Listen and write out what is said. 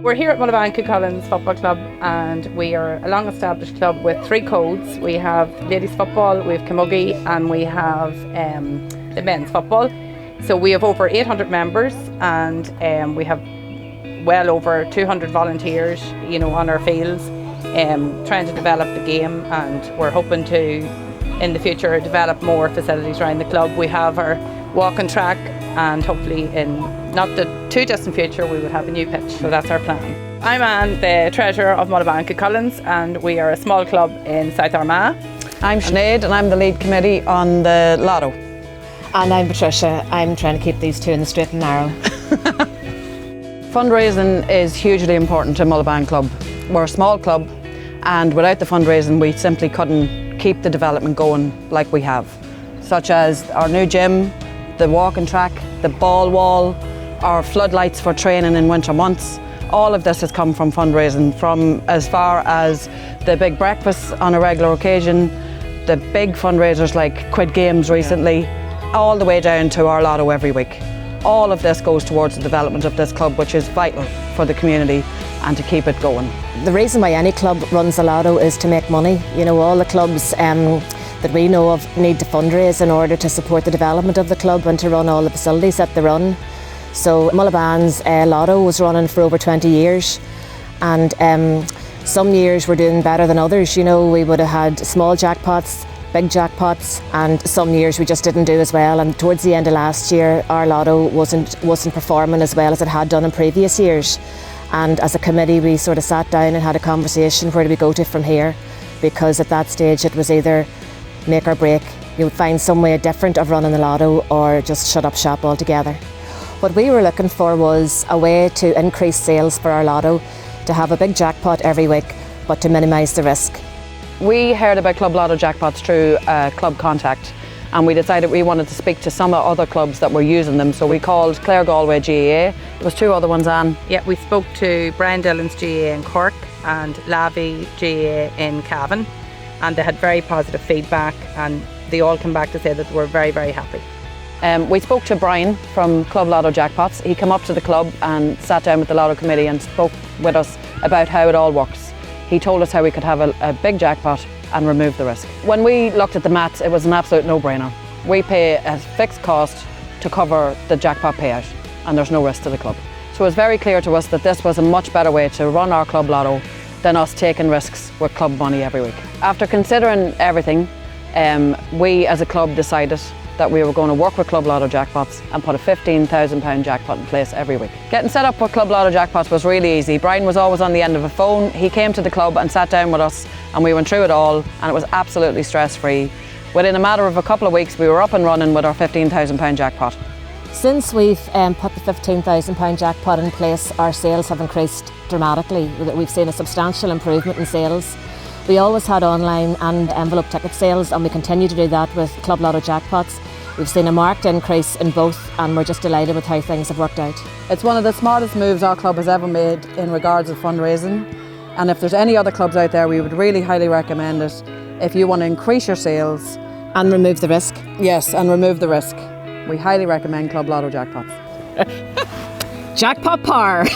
We're here at Mulllaghbawn GAA Football Club, and we are a long established club with 3 codes. We have ladies football, we have camogie, and we have the men's football. So we have over 800 members, and we have well over 200 volunteers, on our fields, trying to develop the game, and we're hoping to, in the future, develop more facilities around the club. We have our walking track, and hopefully in not the too distant future we will have a new pitch, so that's our plan. I'm Anne, the treasurer of Mullaghbawn GAA, and we are a small club in South Armagh. I'm Sinead, and I'm the lead committee on the Lotto. And I'm Patricia. I'm trying to keep these two in the straight and narrow. Fundraising is hugely important to Mulllaghbawn Club. We're a small club, and without the fundraising we simply couldn't keep the development going like we have, such as our new gym, the walking track, the ball wall, our floodlights for training in winter months. All of this has come from fundraising, from as far as the big breakfasts on a regular occasion, the big fundraisers like Quid Games recently, all the way down to our Lotto every week. All of this goes towards the development of this club, which is vital for the community and to keep it going. The reason why any club runs a Lotto is to make money. All the clubs that we know of need to fundraise in order to support the development of the club and to run all the facilities that they run. So Mullaghbawn's Lotto was running for over 20 years, and some years we're doing better than others. We would have had small jackpots, big jackpots, and some years we just didn't do as well. And towards the end of last year, our Lotto wasn't performing as well as it had done in previous years. And as a committee, we sort of sat down and had a conversation, where do we go to from here? Because at that stage it was either make or break. You would find some way different of running the Lotto, or just shut up shop altogether. What we were looking for was a way to increase sales for our Lotto, to have a big jackpot every week, but to minimise the risk. We heard about Club Lotto Jackpots through club contact, and we decided we wanted to speak to some other clubs that were using them. So we called Galway GAA. There was 2 other ones, Anne. Yeah, we spoke to Brian Dillon's GAA in Cork and Lavy GAA in Cavan, and they had very positive feedback, and they all came back to say that they were very, very happy. We spoke to Brian from Club Lotto Jackpots. He came up to the club and sat down with the Lotto committee and spoke with us about how it all works. He told us how we could have a big jackpot and remove the risk. When we looked at the maths, it was an absolute no-brainer. We pay a fixed cost to cover the jackpot payout, and there's no risk to the club. So it was very clear to us that this was a much better way to run our Club Lotto than us taking risks with club money every week. After considering everything, we as a club decided that we were going to work with Club Lotto Jackpots and put a £15,000 jackpot in place every week. Getting set up with Club Lotto Jackpots was really easy. Brian was always on the end of a phone. He came to the club and sat down with us, and we went through it all, and it was absolutely stress-free. Within a matter of a couple of weeks, we were up and running with our £15,000 jackpot. Since we've put the £15,000 jackpot in place, our sales have increased dramatically. We've seen a substantial improvement in sales. We always had online and envelope ticket sales, and we continue to do that with Club Lotto Jackpots. We've seen a marked increase in both, and we're just delighted with how things have worked out. It's one of the smartest moves our club has ever made in regards of fundraising, and if there's any other clubs out there, we would really highly recommend it if you want to increase your sales. And remove the risk. Yes, and remove the risk. We highly recommend Club Lotto Jackpots. Jackpot power!